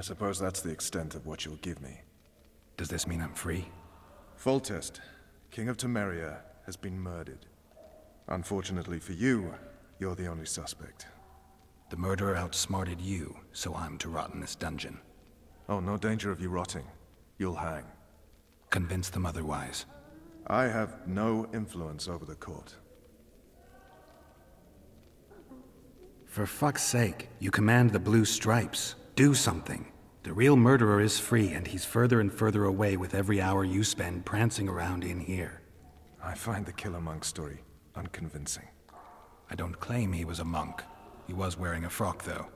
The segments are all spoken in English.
suppose that's the extent of what you'll give me. Does this mean I'm free? Foltest, King of Temeria, has been murdered. Unfortunately for you, you're the only suspect. The murderer outsmarted you, so I'm to rot in this dungeon. Oh, no danger of you rotting. You'll hang. Convince them otherwise. I have no influence over the court. For fuck's sake, you command the blue stripes. Do something. The real murderer is free, and he's further and further away with every hour you spend prancing around in here. I find the Killer Monk story unconvincing. I don't claim he was a monk. He was wearing a frock, though.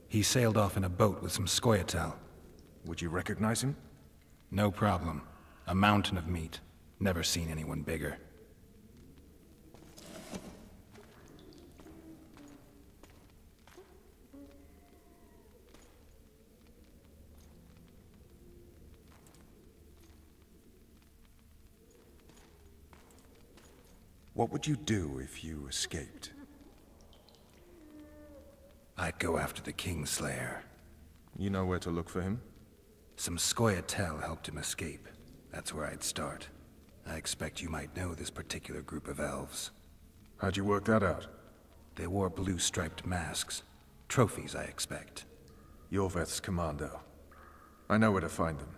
He sailed off in a boat with some scoia'tael. Would you recognize him? No problem. A mountain of meat. Never seen anyone bigger. What would you do if you escaped? I'd go after the Kingslayer. You know where to look for him? Some scoia'tael helped him escape. That's where I'd start. I expect you might know this particular group of elves. How'd you work that out? They wore blue-striped masks. Trophies, I expect. Yorveth's commando. I know where to find them.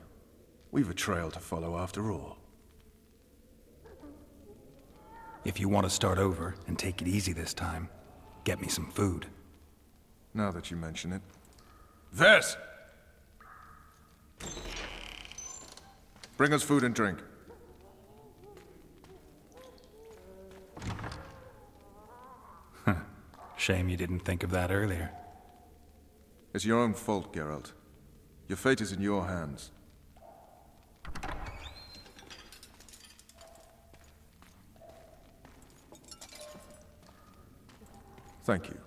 We've a trail to follow after all. If you want to start over and take it easy this time, get me some food. Now that you mention it. Ves! Bring us food and drink. Shame you didn't think of that earlier. It's your own fault, Geralt. Your fate is in your hands. Thank you.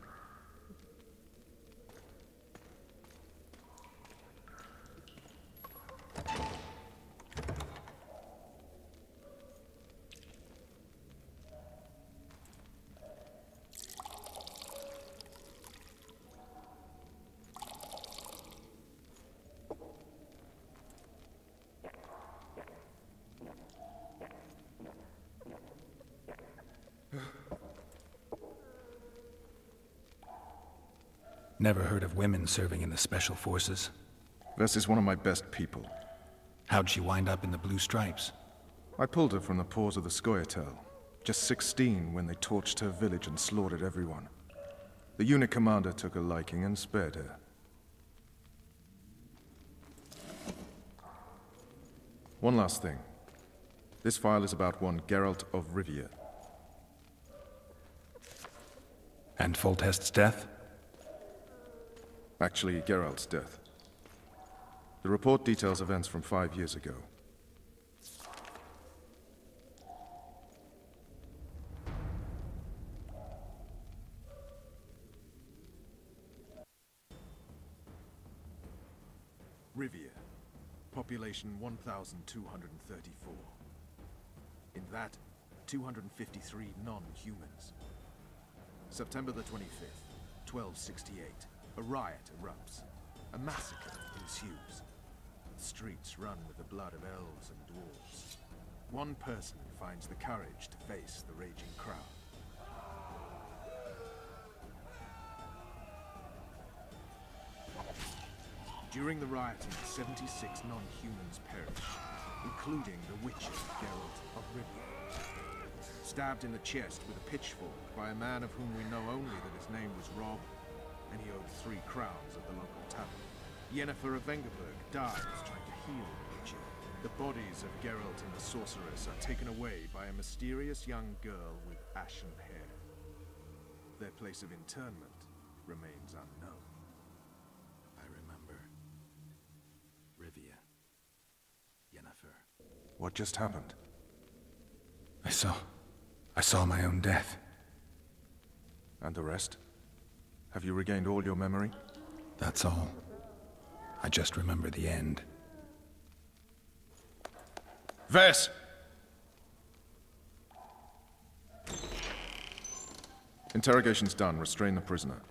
Never heard of women serving in the Special Forces. Ves is one of my best people. How'd she wind up in the Blue Stripes? I pulled her from the paws of the scoia'tael. Just 16 when they torched her village and slaughtered everyone. The unit commander took a liking and spared her. One last thing. This file is about one Geralt of Rivia. And Foltest's death? Actually, Geralt's death. The report details events from 5 years ago. Rivia. Population 1,234. In that, 253 non-humans. September the 25th, 1268. A riot erupts. A massacre ensues. The streets run with the blood of elves and dwarves. One person finds the courage to face the raging crowd. During the rioting, 76 non-humans perish, including the witcher Geralt of Rivia. Stabbed in the chest with a pitchfork by a man of whom we know only that his name was Rob, and he owed 3 crowns at the local tavern. Yennefer of Vengerberg dies trying to heal the witcher. The bodies of Geralt and the sorceress are taken away by a mysterious young girl with ashen hair. Their place of internment remains unknown. I remember. Rivia. Yennefer. What just happened? I saw my own death. And the rest? Have you regained all your memory? That's all. I just remember the end. Ves! Interrogation's done. Restrain the prisoner.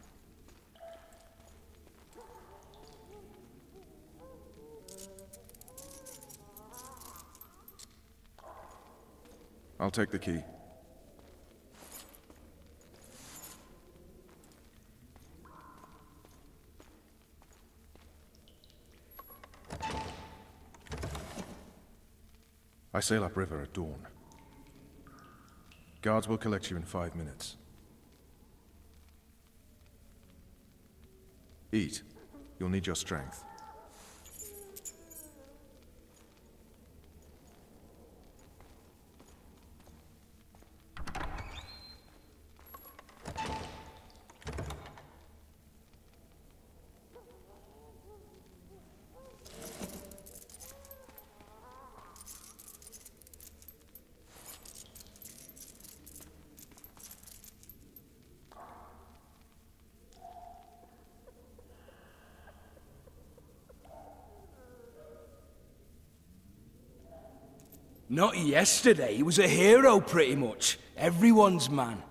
I'll take the key. I sail upriver at dawn. Guards will collect you in 5 minutes. Eat. You'll need your strength. Not yesterday, he was a hero pretty much. Everyone's man.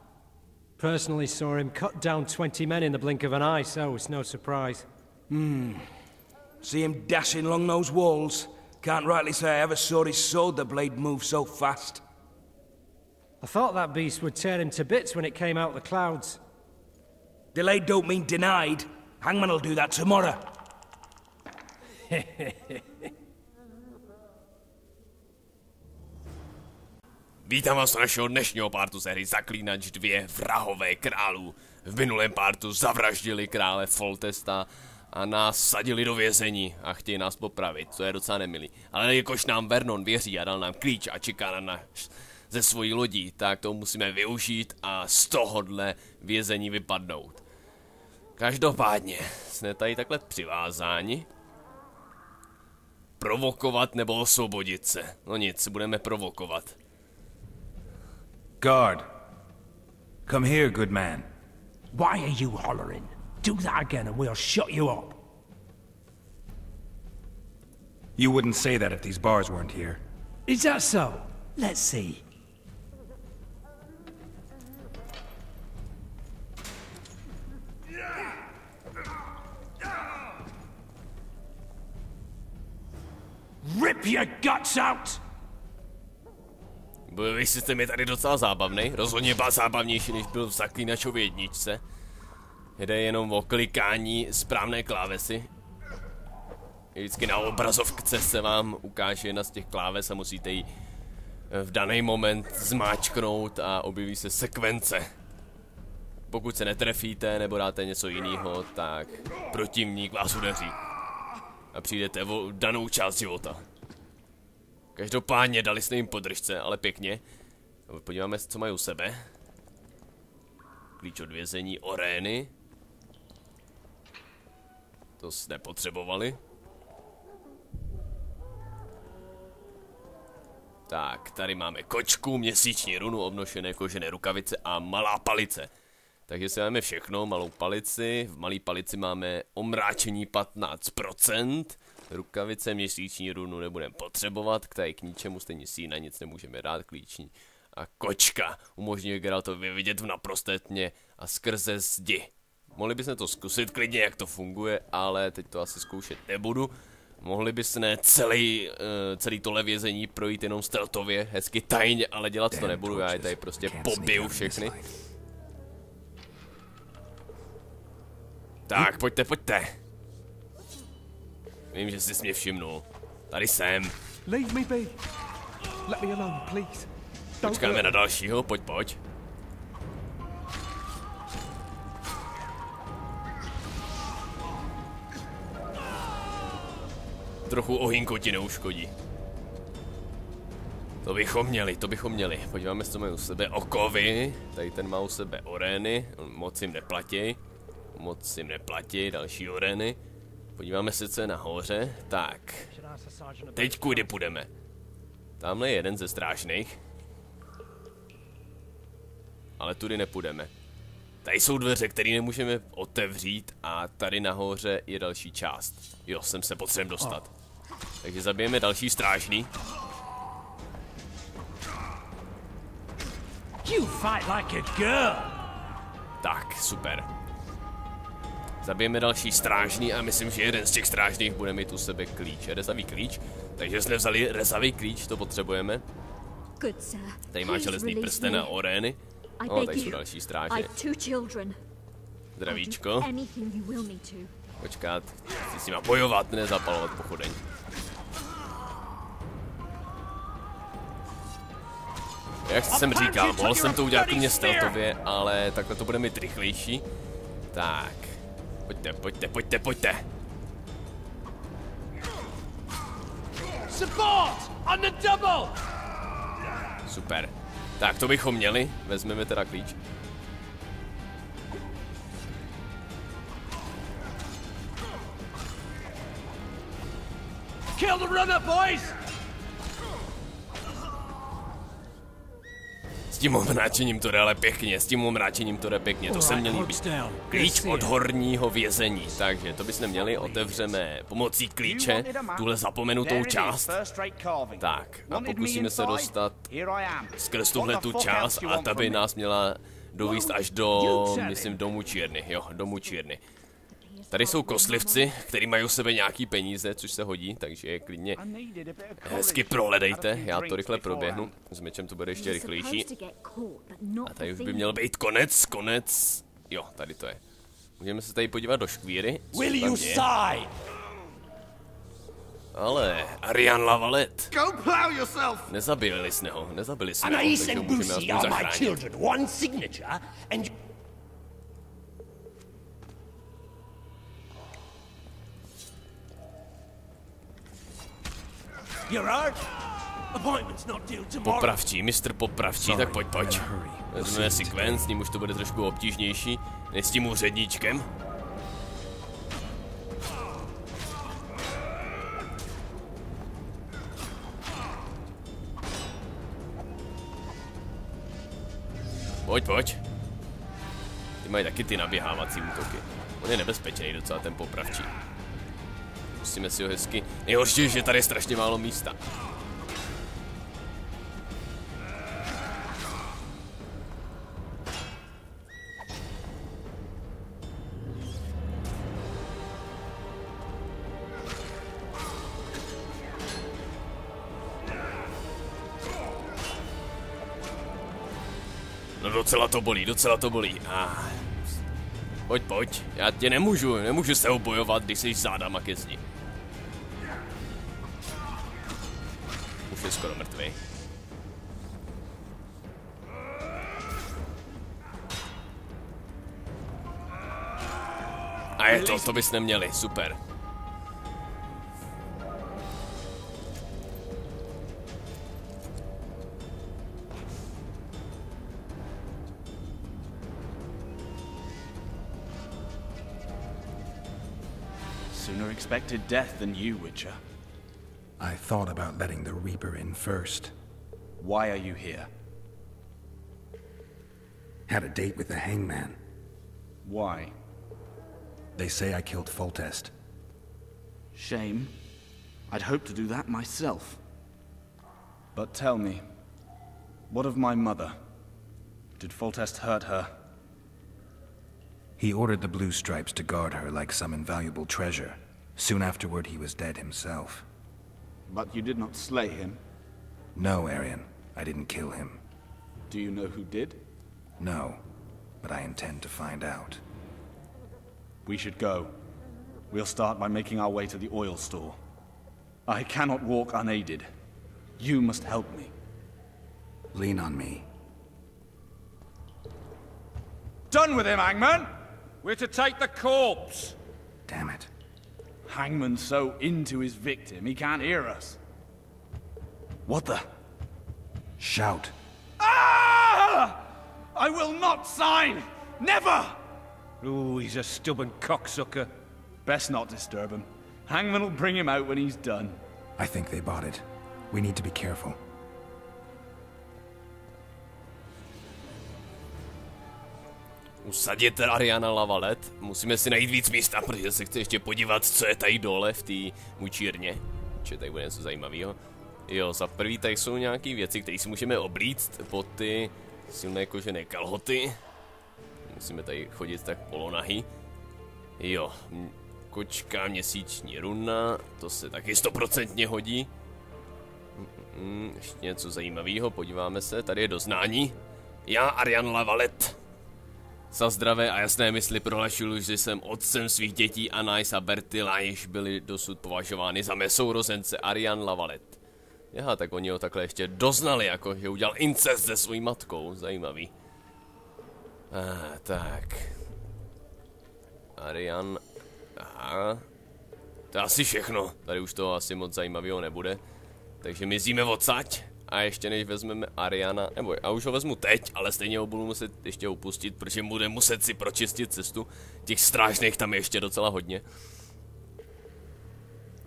Personally saw him cut down 20 men in the blink of an eye, so it's no surprise. See him dashing along those walls. Can't rightly say I ever saw his sword the blade move so fast. I thought that beast would tear him to bits when it came out of the clouds. Delayed don't mean denied. Hangman'll do that tomorrow. Vítám vás u našeho dnešního pártu z hry Zaklínač 2 Vrahové králů. V minulém pártu zavraždili krále Foltesta a nás sadili do vězení a chtějí nás popravit, co je docela nemilý. Ale jakož nám Vernon věří a dal nám klíč a čeká na nás ze svojí lodí, tak to musíme využít a z tohohle vězení vypadnout. Každopádně jsme tady takhle přivázáni. Provokovat nebo osvobodit se. No nic, budeme provokovat. Guard. Come here, good man. Why are you hollering? Do that again and we'll shut you up. You wouldn't say that if these bars weren't here. Is that so? Let's see. Rip your guts out! Bojový systém je tady docela zábavný, rozhodně byl zábavnější, než byl v Zaklínačově jedničce. Jde jenom o klikání správné klávesy. Vždycky na obrazovce se vám ukáže jedna z těch kláves a musíte ji v daný moment zmáčknout a objeví se sekvence. Pokud se netrefíte nebo dáte něco jiného, tak protivník vás udeří. A přijdete o danou část života. Každopádně dali jsme jim podržce, ale pěkně. Podíváme se, co mají u sebe. Klíč od vězení, orény. To jsme potřebovali. Tak, tady máme kočku, měsíční runu, obnošené kožené rukavice a malá palice. Takže si máme všechno, malou palici, v malé palici máme omráčení 15%, rukavice, měsíční runu nebudeme potřebovat, který k ničemu, stejně si na nic nemůžeme dát, klíční. A kočka umožňuje Geraltovi vidět v naprosté tmě a skrze zdi. Mohli bychom to zkusit klidně, jak to funguje, ale teď to asi zkoušet nebudu. Mohli bychom celý tohle vězení projít jenom stealthově, hezky tajně, ale dělat to nebudu, já je tady prostě pobiju všechny. Tak, pojďte, pojďte. Vím, že jsi mě všimnul. Tady jsem. Leave me be. Let me alone, please. Počkáme na dalšího, pojď, pojď. Trochu ohýnku ti neuškodí. To bychom měli. Podíváme se, co mají u sebe okovy. Tady ten má u sebe orény, moc jim neplatí, další orény. Podíváme se, co je nahoře. Tak, teď kudy půjdeme. Tamhle je jeden ze strážných. Ale tudy nepůjdeme. Tady jsou dveře, které nemůžeme otevřít a tady nahoře je další část. Jo, sem se potřebujeme dostat. Takže zabijeme další strážný. You fight like a girl. Tak, super. Zabijeme další strážný a myslím, že jeden z těch strážných bude mít u sebe klíč. Rezavý klíč. Takže jsme vzali rezavý klíč, to potřebujeme. Tady má železný prsten a orény. O, tady jsou další stráže. Zdravíčko. Počkat, chci s nima bojovat, nezapalovat pochodeň. Jak jsem říkal, mohl jsem to udělat klidně stealthově, ale takhle to bude mít rychlejší. Tak, pojďte. Super. Tak, to bychom měli. Vezmeme teda klíč. Kill the runner, boys! S tím omráčením to jde ale pěkně, to se mě líbí. Klíč od horního vězení, takže to bychom měli, otevřeme pomocí klíče tuhle zapomenutou část. Tak, a pokusíme se dostat skrz tuhle tu část a ta by nás měla dovést až do, myslím, do mučírny, jo, do mučírny. Tady jsou kostlivci, kteří mají u sebe nějaký peníze, což se hodí, takže je klidně hezky prohledejte. Já to rychle proběhnu, s mečem to bude ještě rychlejší. A tady už by měl být konec. Jo, tady to je. Můžeme se tady podívat do škvíry, co tam je. Ale, Arjana La Valetta. Nezabili jsme ho, takže ho můžeme aspoň zachránit. Popravčí, mistr Popravčí, tak pojď. Vezmeme si Gwen, s ním už to bude trošku obtížnější, než s tím úředníčkem. Pojď. Ty mají taky ty naběhávací útoky. On je nebezpečný docela, ten Popravčí. Musíme si ho hezky... Nejhorší je, že tady je strašně málo místa. No docela to bolí. Pojď. Já tě nemůžu se obojovat, když jsi zádama ke zdi. Už je skoro mrtvý. A je to bys neměli, super. Sooner expected death than you, Witcher. I thought about letting the Reaper in first. Why are you here? Had a date with the hangman. Why? They say I killed Foltest. Shame. I'd hoped to do that myself. But tell me, what of my mother? Did Foltest hurt her? He ordered the Blue Stripes to guard her like some invaluable treasure. Soon afterward, he was dead himself. But you did not slay him? No, Aryan. I didn't kill him. Do you know who did? No, but I intend to find out. We should go. We'll start by making our way to the oil store. I cannot walk unaided. You must help me. Lean on me. Done with him, Hangman! We're to take the corpse! Damn it. Hangman's so into his victim, he can't hear us. What the? Shout. Ah! I will not sign! Never! Ooh, he's a stubborn cocksucker. Best not disturb him. Hangman will bring him out when he's done. I think they bought it. We need to be careful. Usadit Arjana La Valetta. Musíme si najít víc místa, protože se chci ještě podívat, co je tady dole v té mučírně. Či tady bude něco zajímavého. Jo, za prvý tady jsou nějaké věci, které si můžeme oblíct pod ty silné kožené kalhoty. Musíme tady chodit tak polonahý. Jo, kočka, měsíční runa, to se taky 100% hodí. Ještě něco zajímavého, podíváme se, tady je doznání. Já, Arjana La Valetta. Za zdravé a jasné mysli prohlašuju, že jsem otcem svých dětí Anais a Bertila, jež byly dosud považovány za mé sourozence Arjana La Valetta. Aha, tak oni ho takhle ještě doznali, jako že udělal incest se svojí matkou, zajímavý. Tak. Arjan, aha. To je asi všechno, tady už to asi moc zajímavého nebude. Takže mizíme odsaď a ještě než vezmeme Arjana, nebo já už ho vezmu teď, ale stejně ho budu muset ještě upustit, protože bude muset si pročistit cestu. Těch strážných tam je ještě docela hodně.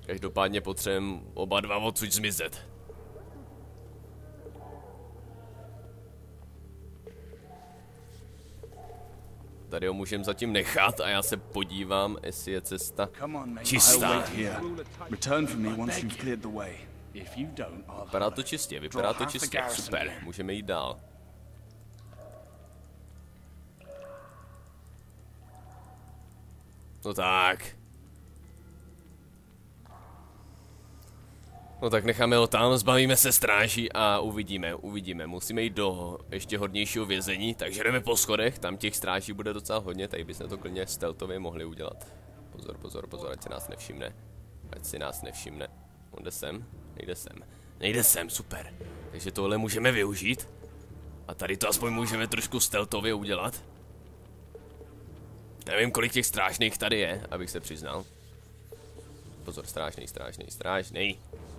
Každopádně potřebujeme oba dva odsud zmizet. Tady ho můžeme zatím nechat a já se podívám, jestli je cesta čistá. Vypadá to čistě, super, můžeme jít dál. No tak. No tak necháme ho tam, zbavíme se stráží a uvidíme. Musíme jít do ještě hodnějšího vězení, takže jdeme po schodech, tam těch stráží bude docela hodně, tady bychom to klidně stealthově mohli udělat. Pozor, ať si nás nevšimne. On jde sem, nejde sem, super. Takže tohle můžeme využít. A tady to aspoň můžeme trošku stealthově udělat. Nevím, kolik těch strážných tady je, abych se přiznal. Pozor, strážnej.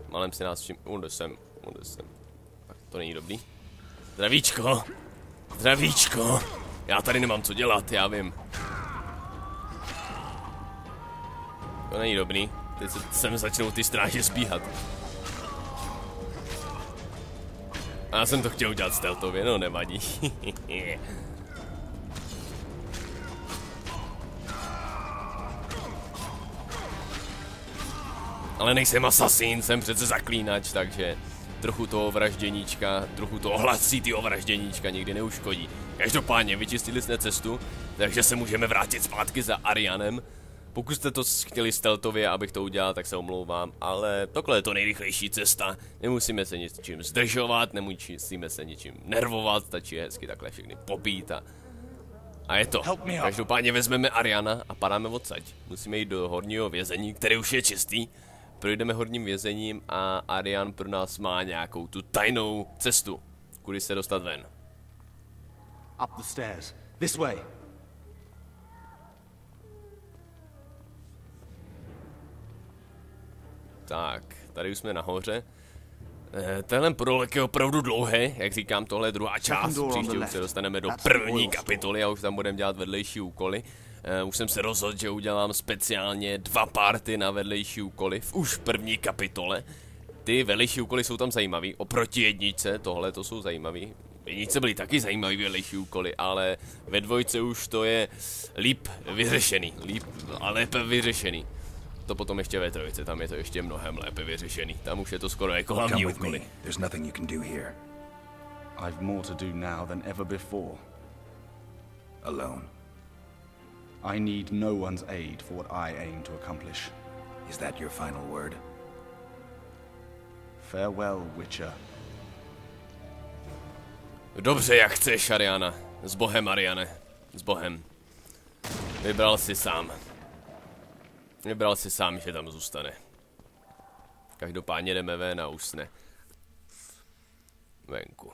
Malem si nás všim... On jde sem. Tak to není dobrý. Zdravíčko. Já tady nemám co dělat, já vím. To není dobrý. Teď se sem začnou ty stráže zbíhat. A já jsem to chtěl udělat stealthově, no nevadí. Ale nejsem asasín, jsem přece zaklínač, takže trochu toho vražděníčka, trochu toho hlasitýho vražděníčka nikdy neuškodí. Každopádně vyčistili jsme cestu, takže se můžeme vrátit zpátky za Arjanem. Pokud jste to chtěli stealthově, abych to udělal, tak se omlouvám, ale tohle je to nejrychlejší cesta. Nemusíme se ničím zdržovat, nemusíme se ničím nervovat, stačí hezky takhle všechny pobít a je to. Každopádně vezmeme Arjana a padáme odsaď. Musíme jít do horního vězení, který už je čistý. Projdeme horním vězením a Arjan pro nás má nějakou tu tajnou cestu, kudy se dostat ven. Up the stairs. This way. Tak, tady už jsme nahoře. Tenhle prolek je opravdu dlouhý, jak říkám, tohle je druhá část. Příště už se dostaneme do první kapitoly a už tam budeme dělat vedlejší úkoly. Už jsem se rozhodl, že udělám speciálně 2 party na vedlejší úkoly už v první kapitole. Ty vedlejší úkoly jsou tam zajímavý, oproti jedničce, tohle to jsou zajímavý. V jedničce byly taky zajímavý vedlejší úkoly, ale ve dvojce už to je líp lépe vyřešený. To potom ještě ve trojce, tam je to ještě mnohem lépe vyřešený. Tam už je to skoro jako hlavní úkoly. I've more to do now than ever before. Alone. I need no one's aid for what I aim to accomplish. Is that your final word? Farewell, Witcher. Dobře, jak chceš, Arjana. S Bohem, Arjane. S Bohem. Vybral si sám, že tam zůstane. Každopádně jdeme ven a usne. Venku.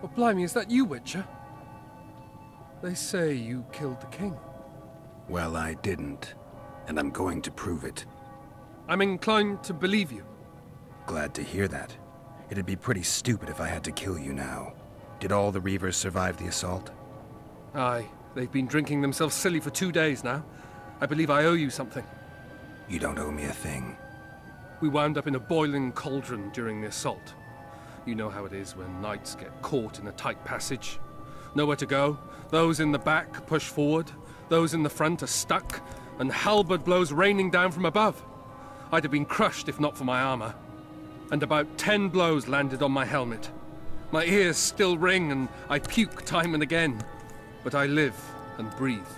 Oh, blimey, is that you, Witcher? They say you killed the king. Well, I didn't, and I'm going to prove it. I'm inclined to believe you. Glad to hear that. It'd be pretty stupid if I had to kill you now. Did all the Reavers survive the assault? Aye, they've been drinking themselves silly for 2 days now. I believe I owe you something. You don't owe me a thing. We wound up in a boiling cauldron during the assault. You know how it is when knights get caught in a tight passage. Nowhere to go. Those in the back push forward. Those in the front are stuck. And halberd blows raining down from above. I'd have been crushed if not for my armor. And about 10 blows landed on my helmet. My ears still ring and I puke time and again. But I live and breathe.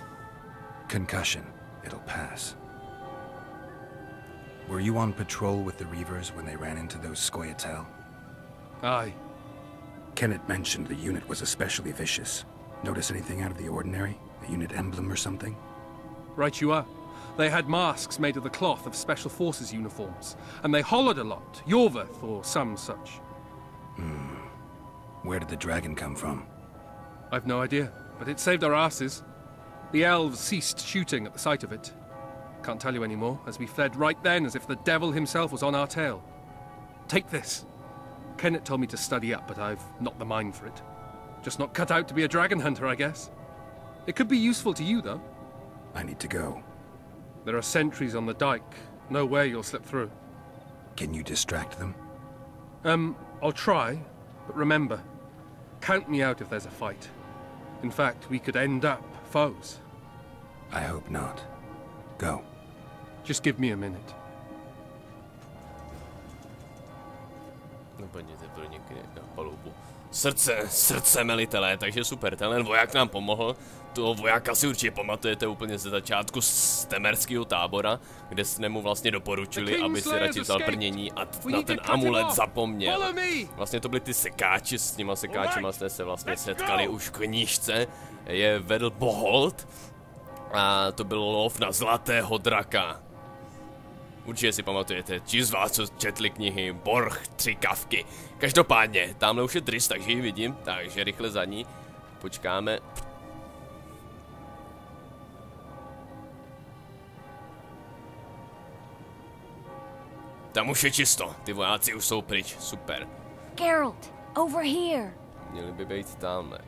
Concussion. It'll pass. Were you on patrol with the Reavers when they ran into those Scoia'tael? Aye. Kenneth mentioned the unit was especially vicious. Notice anything out of the ordinary? A unit emblem or something? Right you are. They had masks made of the cloth of Special Forces uniforms, and they hollered a lot. Yorveth, or some such. Where did the dragon come from? I've no idea, but it saved our asses. The elves ceased shooting at the sight of it. Can't tell you anymore, as we fled right then as if the devil himself was on our tail. Take this. Kenneth told me to study up, but I've not the mind for it. Just not cut out to be a dragon hunter, I guess. It could be useful to you, though. I need to go. There are sentries on the dike. No way you'll slip through. Can you distract them? I'll try, but remember, count me out if there's a fight. In fact, we could end up foes. I hope not. Go. Just give me a minute. Napadněte pro někdy na palubu. Srdce melitelé, takže super, tenhle voják nám pomohl. Toho vojáka si určitě pamatujete úplně ze začátku z temerského tábora, kde jsme mu vlastně doporučili, aby si radši vzal brnění a na ten amulet zapomněl. Vlastně to byly ty sekáči, s těma sekáčima jste se vlastně setkali už v knížce. Je vedl Boholt a to byl lov na zlatého draka. Určitě si pamatujete, ti z vás, co četli knihy Borch, 3 kavky. Každopádně, tamhle už je Driss, takže ji vidím, takže rychle za ní. Počkáme. Tam už je čisto, ty vojáci už jsou pryč, super. Geralt, over here. Měli by být tamhle,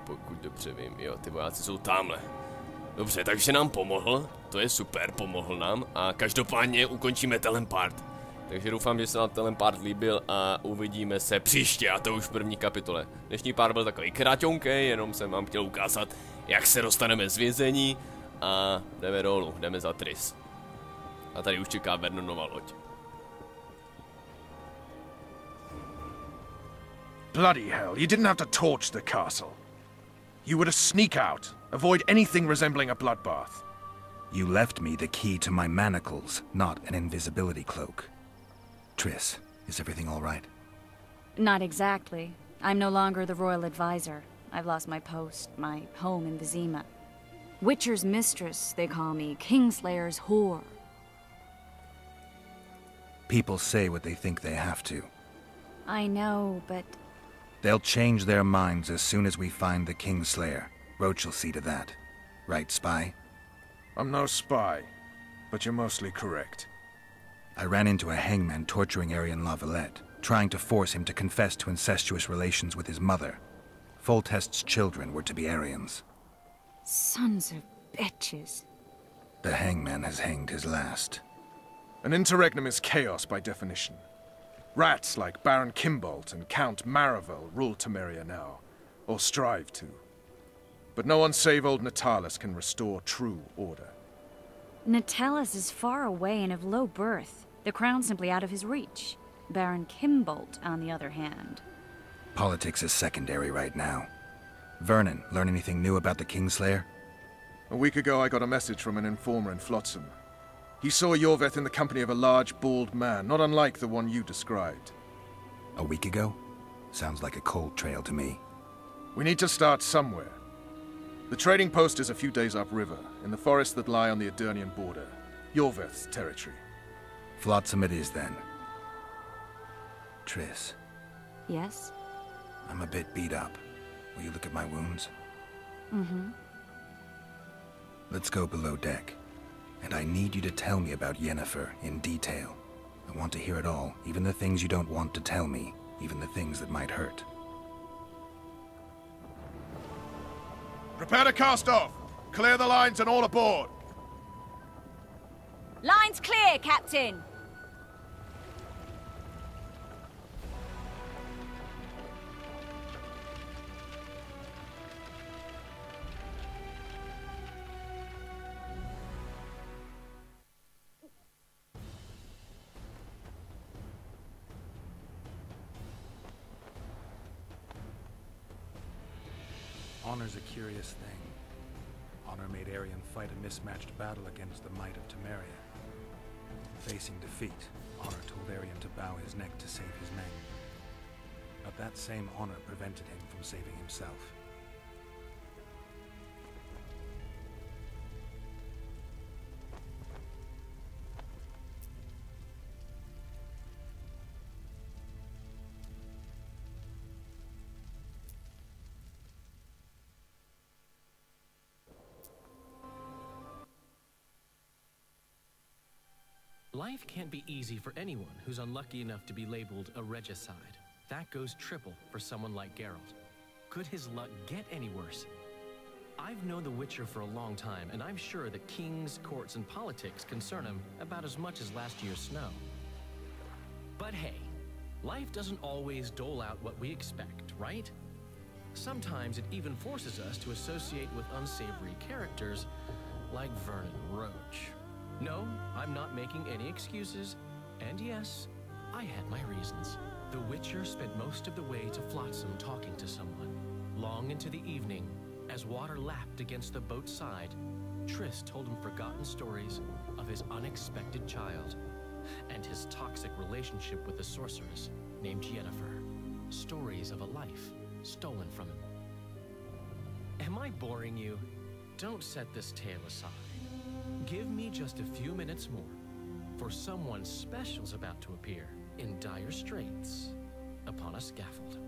pokud dobře vím, jo, ty vojáci jsou tamhle. Dobře, takže nám pomohl, to je super, pomohl nám a každopádně ukončíme tenhle part. Takže doufám, že se vám tenhle part líbil a uvidíme se příště, a to už v první kapitole. Dnešní part byl takový kráťonkej, jenom jsem vám chtěl ukázat, jak se dostaneme z vězení a jdeme dolů, jdeme za Triss. A tady už čeká Vernonova loď. Bloody hell, you didn't have to torch the castle. You were to sneak out, avoid anything resembling a bloodbath. You left me the key to my manacles, not an invisibility cloak. Triss, is everything all right? Not exactly. I'm no longer the royal advisor. I've lost my post, my home in Vizima. Witcher's mistress, they call me. Kingslayer's whore. People say what they think they have to. I know, but... They'll change their minds as soon as we find the Kingslayer. Roche'll see to that. Right, spy? I'm no spy, but you're mostly correct. I ran into a hangman torturing Arjana La Valetta, trying to force him to confess to incestuous relations with his mother. Foltest's children were to be Aryans. Sons of bitches. The hangman has hanged his last. An interregnum is chaos by definition. Rats like Baron Kimbolt and Count Maravel rule Temeria now, or strive to. But no one save old Natalis can restore true order. Natalis is far away and of low birth. The crown's simply out of his reach. Baron Kimbolt, on the other hand. Politics is secondary right now. Vernon, learn anything new about the Kingslayer? A week ago I got a message from an informer in Flotsam. He saw Yorveth in the company of a large, bald man, not unlike the one you described. A week ago? Sounds like a cold trail to me. We need to start somewhere. The trading post is a few days upriver, in the forests that lie on the Edirnian border. Yorveth's territory. Flotsam it is, then. Triss. Yes? I'm a bit beat up. Will you look at my wounds? Mm-hmm. Let's go below deck. And I need you to tell me about Yennefer in detail. I want to hear it all, even the things you don't want to tell me, even the things that might hurt. Prepare to cast off! Clear the lines and all aboard! Lines clear, Captain! Honor's a curious thing. Honor made Aryan fight a mismatched battle against the might of Temeria. facing defeat, honor told Arjana to bow his neck to save his men. But that same honor prevented him from saving himself. Life can't be easy for anyone who's unlucky enough to be labeled a regicide. That goes triple for someone like Geralt. Could his luck get any worse? I've known the Witcher for a long time, and I'm sure that kings, courts, and politics concern him about as much as last year's snow. But hey, life doesn't always dole out what we expect, right? Sometimes it even forces us to associate with unsavory characters like Vernona Roche. No, I'm not making any excuses. And yes, I had my reasons. The Witcher spent most of the way to Flotsam talking to someone. Long into the evening, as water lapped against the boat's side, Triss told him forgotten stories of his unexpected child and his toxic relationship with a sorceress named Yennefer. Stories of a life stolen from him. Am I boring you? Don't set this tale aside. Give me just a few minutes more, for someone special's about to appear in dire straits upon a scaffold.